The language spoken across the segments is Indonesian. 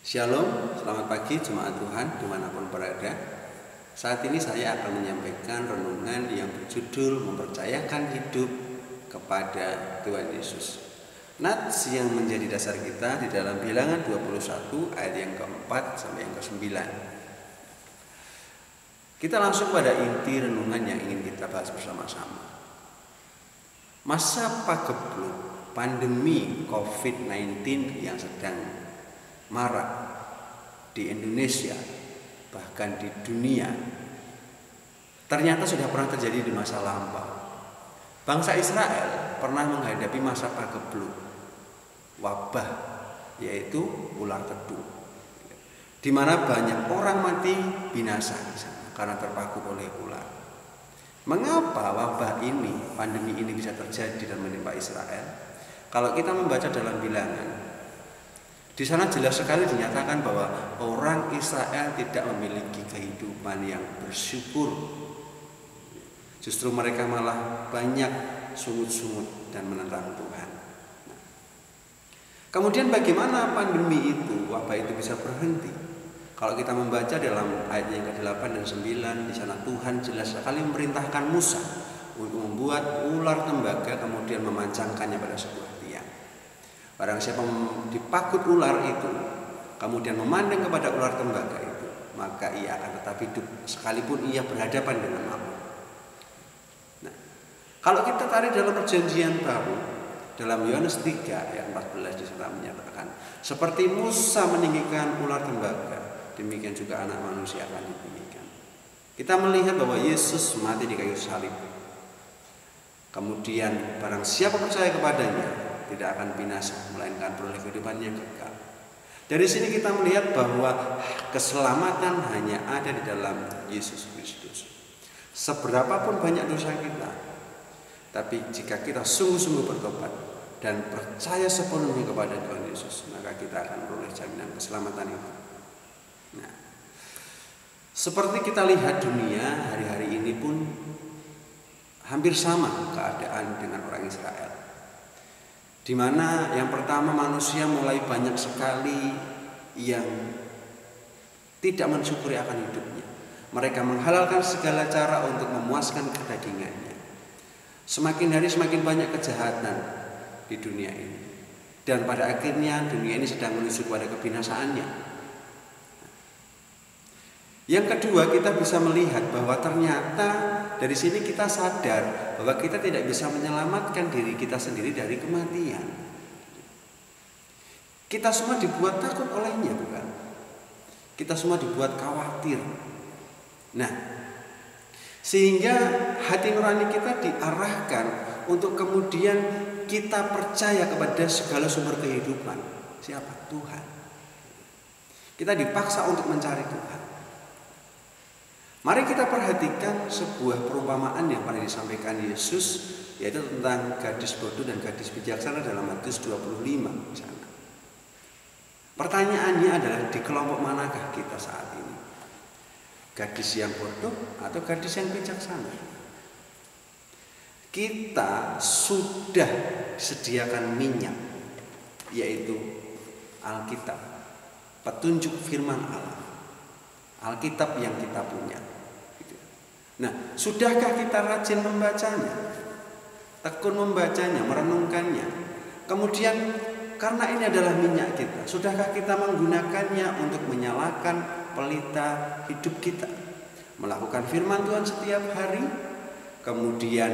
Shalom, selamat pagi jemaat Tuhan dimanapun berada. Saat ini saya akan menyampaikan renungan yang berjudul mempercayakan hidup kepada Tuhan Yesus. Nats yang menjadi dasar kita di dalam Bilangan 21 ayat yang keempat sampai yang ke-9. Kita langsung pada inti renungan yang ingin kita bahas bersama-sama. Masa pagebluk pandemi COVID-19 yang sedang marak di Indonesia, bahkan di dunia, ternyata sudah pernah terjadi di masa lampau. Bangsa Israel pernah menghadapi masa pagebluk, wabah, yaitu ular kebun, di mana banyak orang mati binasa di sana karena terpaku oleh ular. Mengapa wabah ini, pandemi ini bisa terjadi dan menimpa Israel? Kalau kita membaca dalam Bilangan, di sana jelas sekali dinyatakan bahwa orang Israel tidak memiliki kehidupan yang bersyukur. Justru mereka malah banyak sungut-sungut dan menentang Tuhan. Kemudian bagaimana pandemi itu, wabah itu bisa berhenti? Kalau kita membaca dalam ayat yang ke-8 dan 9, di sana Tuhan jelas sekali memerintahkan Musa untuk membuat ular tembaga kemudian memancangkannya pada sebuah tiang. Barang siapa dipakut ular itu, kemudian memandang kepada ular tembaga itu, maka ia akan tetap hidup sekalipun ia berhadapan dengan maut. Nah, kalau kita tarik dalam perjanjian baru, dalam Yohanes 3 ayat 14 di sana menyatakan, seperti Musa meninggikan ular tembaga, demikian juga anak manusia akan ditinggikan. Kita melihat bahwa Yesus mati di kayu salib. Kemudian barang siapa percaya kepadanya tidak akan binasa, melainkan beroleh kehidupan yang kekal. Dari sini kita melihat bahwa keselamatan hanya ada di dalam Yesus Kristus. Seberapapun banyak dosa kita, tapi jika kita sungguh-sungguh bertobat dan percaya sepenuhnya kepada Tuhan Yesus, maka kita akan beroleh jaminan keselamatan itu. Nah, seperti kita lihat dunia hari-hari ini pun hampir sama keadaan dengan orang Israel, di mana yang pertama manusia mulai banyak sekali yang tidak mensyukuri akan hidupnya. Mereka menghalalkan segala cara untuk memuaskan kedagingannya. Semakin hari semakin banyak kejahatan di dunia ini, dan pada akhirnya dunia ini sedang menuju kepada kebinasaannya. Yang kedua, kita bisa melihat bahwa ternyata dari sini kita sadar bahwa kita tidak bisa menyelamatkan diri kita sendiri dari kematian. Kita semua dibuat takut olehnya, bukan? Kita semua dibuat khawatir. Nah, sehingga hati nurani kita diarahkan untuk kemudian kita percaya kepada segala sumber kehidupan. Siapa? Tuhan. Kita dipaksa untuk mencari Tuhan. Mari kita perhatikan sebuah perumpamaan yang pernah disampaikan Yesus, yaitu tentang gadis bodoh dan gadis bijaksana dalam Matius 25 di sana. Pertanyaannya adalah, di kelompok manakah kita saat ini? Gadis yang bodoh atau gadis yang bijaksana? Kita sudah disediakan minyak, yaitu Alkitab, petunjuk firman Allah, Alkitab yang kita punya. Nah, sudahkah kita rajin membacanya, tekun membacanya, merenungkannya? Kemudian karena ini adalah minyak kita, sudahkah kita menggunakannya untuk menyalakan pelita hidup kita, melakukan firman Tuhan setiap hari? Kemudian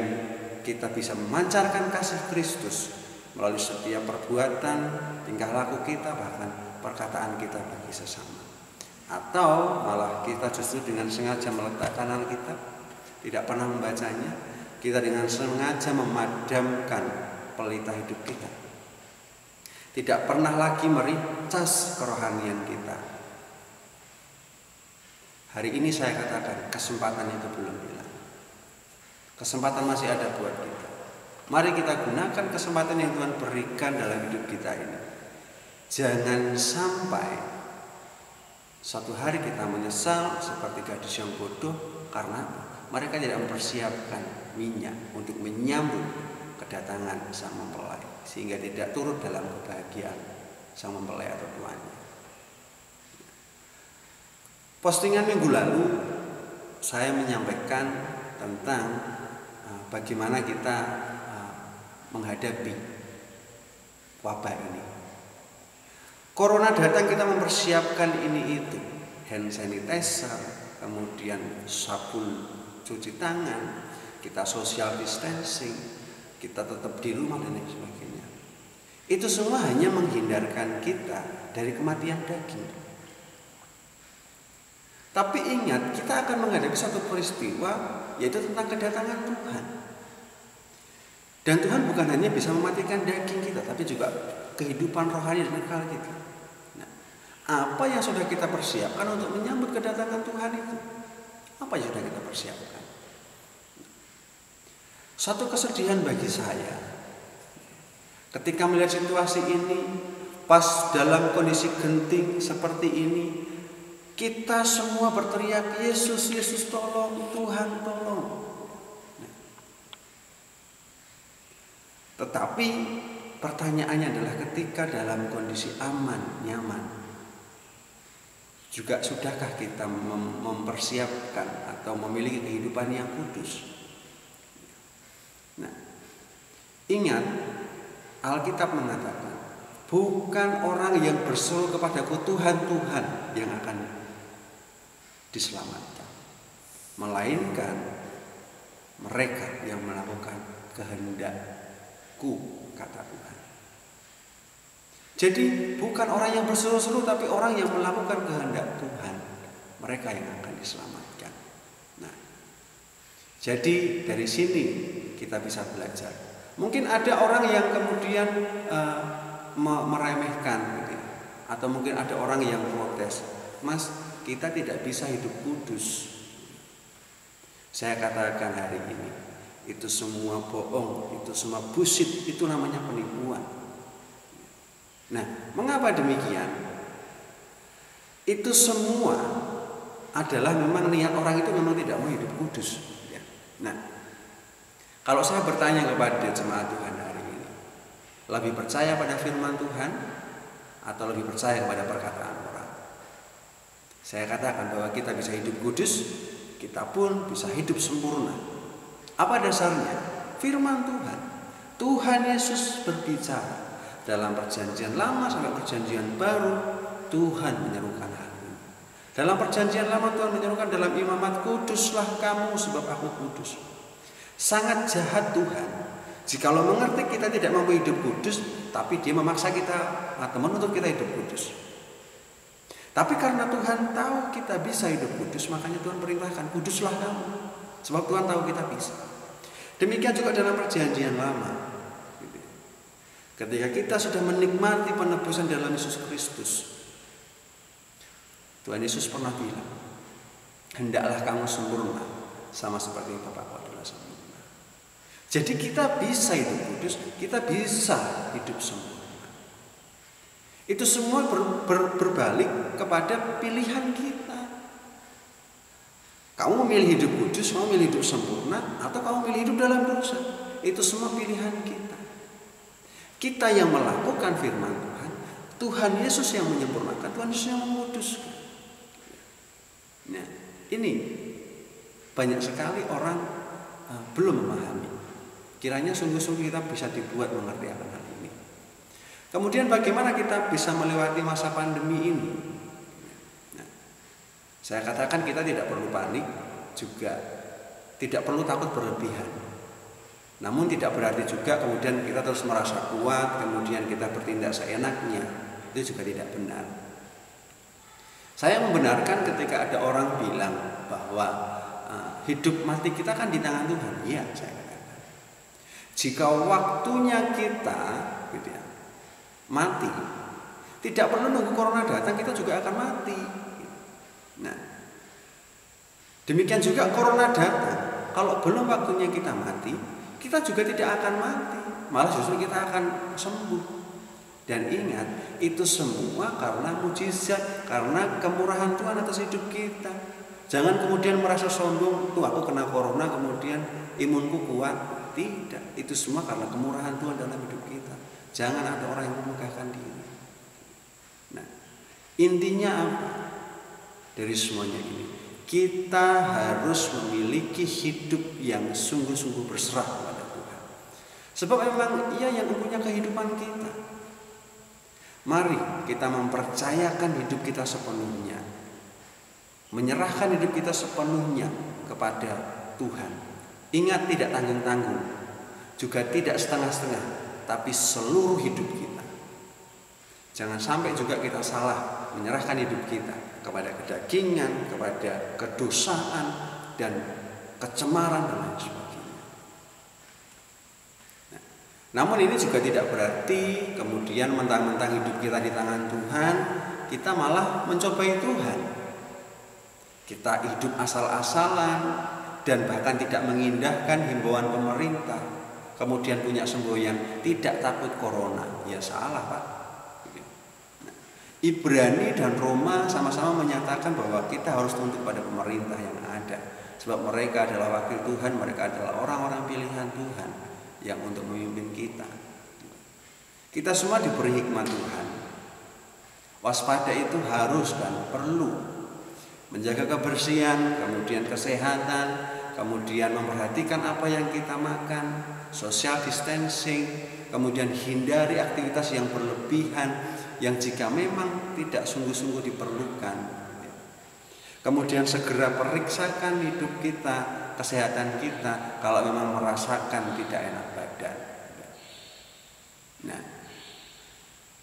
kita bisa memancarkan kasih Kristus melalui setiap perbuatan, tingkah laku kita, bahkan perkataan kita bagi sesama. Atau malah kita justru dengan sengaja meletakkan Alkitab, tidak pernah membacanya, kita dengan sengaja memadamkan pelita hidup kita, tidak pernah lagi mericas kerohanian kita. Hari ini saya katakan kesempatan itu belum hilang. Kesempatan masih ada buat kita. Mari kita gunakan kesempatan yang Tuhan berikan dalam hidup kita ini. Jangan sampai suatu hari kita menyesal seperti gadis yang bodoh karena mereka tidak mempersiapkan minyak untuk menyambut kedatangan sang mempelai, sehingga tidak turut dalam kebahagiaan sang mempelai atau tuannya. Postingan minggu lalu saya menyampaikan tentang bagaimana kita menghadapi wabah ini. Corona datang, kita mempersiapkan ini itu, hand sanitizer, kemudian sabun cuci tangan, kita social distancing, kita tetap di rumah dan lain sebagainya. Itu semua hanya menghindarkan kita dari kematian daging. Tapi ingat, kita akan menghadapi satu peristiwa, yaitu tentang kedatangan Tuhan. Dan Tuhan bukan hanya bisa mematikan daging kita, tapi juga kehidupan rohani dan kekal kita. Nah, apa yang sudah kita persiapkan untuk menyambut kedatangan Tuhan itu? Apa yang sudah kita persiapkan? Satu kesedihan bagi saya, ketika melihat situasi ini, pas dalam kondisi genting seperti ini, kita semua berteriak, Yesus, Yesus tolong, Tuhan tolong. Tetapi pertanyaannya adalah ketika dalam kondisi aman, nyaman, juga sudahkah kita mempersiapkan atau memiliki kehidupan yang kudus? Nah, ingat, Alkitab mengatakan, bukan orang yang berseru kepadaku Tuhan, Tuhan yang akan diselamatkan, melainkan mereka yang melakukan kehendakku, kata Tuhan. Jadi bukan orang yang berseru-seru, tapi orang yang melakukan kehendak Tuhan, mereka yang akan diselamatkan. Nah, jadi dari sini kita bisa belajar. Mungkin ada orang yang kemudian meremehkan gitu ya. Atau mungkin ada orang yang protes, Mas, kita tidak bisa hidup kudus. Saya katakan hari ini, itu semua bohong, itu semua bullshit, itu namanya penipuan. Nah, mengapa demikian? Itu semua adalah memang niat orang itu memang tidak mau hidup kudus. Nah, kalau saya bertanya kepada jemaat Tuhan hari ini, lebih percaya pada firman Tuhan atau lebih percaya kepada perkataan orang? Saya katakan bahwa kita bisa hidup kudus, kita pun bisa hidup sempurna. Apa dasarnya? Firman Tuhan. Tuhan Yesus berbicara dalam perjanjian lama sampai perjanjian baru, Tuhan menyerukan hal ini. Dalam perjanjian lama Tuhan menyerukan dalam imamat, kuduslah kamu sebab aku kudus. Sangat jahat Tuhan jikalau mengerti kita tidak mampu hidup kudus, tapi dia memaksa kita atau menuntut kita hidup kudus. Tapi karena Tuhan tahu kita bisa hidup kudus, makanya Tuhan perintahkan, kuduslah kamu. Sebab Tuhan tahu kita bisa. Demikian juga dalam perjanjian lama. Ketika kita sudah menikmati penebusan dalam Yesus Kristus, Tuhan Yesus pernah bilang, hendaklah kamu sempurna, sama seperti Bapakku adalah sempurna. Jadi kita bisa hidup kudus, kita bisa hidup sempurna. Itu semua berbalik kepada pilihan kita. Kamu memilih hidup kudus, kamu memilih hidup sempurna, atau kamu memilih hidup dalam dosa. Itu semua pilihan kita. Kita yang melakukan firman Tuhan, Tuhan Yesus yang menyempurnakan, Tuhan Yesus yang menguduskan. Nah, ini banyak sekali orang belum memahami. Kiranya sungguh-sungguh kita bisa dibuat mengerti akan hal ini. Kemudian bagaimana kita bisa melewati masa pandemi ini? Nah, saya katakan kita tidak perlu panik, juga tidak perlu takut berlebihan. Namun tidak berarti juga kemudian kita terus merasa kuat, kemudian kita bertindak seenaknya. Itu juga tidak benar. Saya membenarkan ketika ada orang bilang bahwa hidup mati kita kan di tangan Tuhan. Iya, saya katakan. Jika waktunya kita gitu ya, mati, tidak perlu nunggu corona datang, kita juga akan mati. Nah, demikian juga corona datang, kalau belum waktunya kita mati, kita juga tidak akan mati, malah justru kita akan sembuh. Dan ingat, itu semua karena mujizat, karena kemurahan Tuhan atas hidup kita. Jangan kemudian merasa sombong, tuh aku kena corona kemudian imunku kuat. Tidak, itu semua karena kemurahan Tuhan dalam hidup kita. Jangan ada orang yang memegahkan diri. Nah, intinya apa? dari semuanya ini, kita harus memiliki hidup yang sungguh-sungguh berserah kepada Tuhan. Sebab memang Ia yang mempunyai kehidupan kita. Mari kita mempercayakan hidup kita sepenuhnya, menyerahkan hidup kita sepenuhnya kepada Tuhan. Ingat, tidak tanggung-tanggung, juga tidak setengah-setengah, tapi seluruh hidup kita. Jangan sampai juga kita salah menyerahkan hidup kita kepada kedagingan, kepada kedosaan dan kecemaran dan lain sebagainya. Namun ini juga tidak berarti kemudian mentang-mentang hidup kita di tangan Tuhan, kita malah mencobai Tuhan. Kita hidup asal-asalan dan bahkan tidak mengindahkan himbauan pemerintah, kemudian punya semboyan tidak takut corona. Ya salah, Pak. Ibrani dan Roma sama-sama menyatakan bahwa kita harus tunduk pada pemerintah yang ada, sebab mereka adalah wakil Tuhan, mereka adalah orang-orang pilihan Tuhan yang untuk memimpin kita. Kita semua diberi hikmat Tuhan. Waspada itu harus dan perlu. Menjaga kebersihan, kemudian kesehatan, kemudian memperhatikan apa yang kita makan, social distancing, kemudian hindari aktivitas yang berlebihan yang jika memang tidak sungguh-sungguh diperlukan. Kemudian segera periksakan hidup kita, kesehatan kita kalau memang merasakan tidak enak badan. Nah,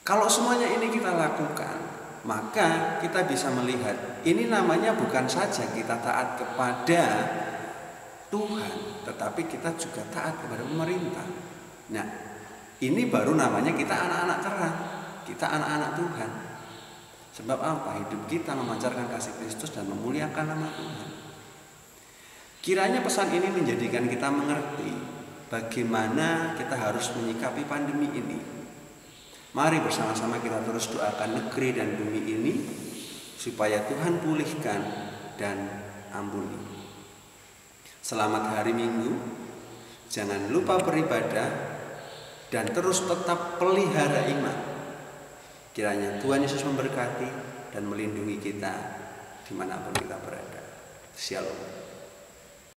kalau semuanya ini kita lakukan, maka kita bisa melihat ini namanya bukan saja kita taat kepada Tuhan, tetapi kita juga taat kepada pemerintah. Nah, ini baru namanya kita anak-anak terang, kita anak-anak Tuhan. Sebab apa? Hidup kita memancarkan kasih Kristus dan memuliakan nama Tuhan. Kiranya pesan ini menjadikan kita mengerti bagaimana kita harus menyikapi pandemi ini. Mari bersama-sama kita terus doakan negeri dan bumi ini supaya Tuhan pulihkan dan ampuni. Selamat hari Minggu. Jangan lupa beribadah dan terus tetap pelihara iman. Kiranya Tuhan Yesus memberkati dan melindungi kita dimanapun kita berada. Shalom.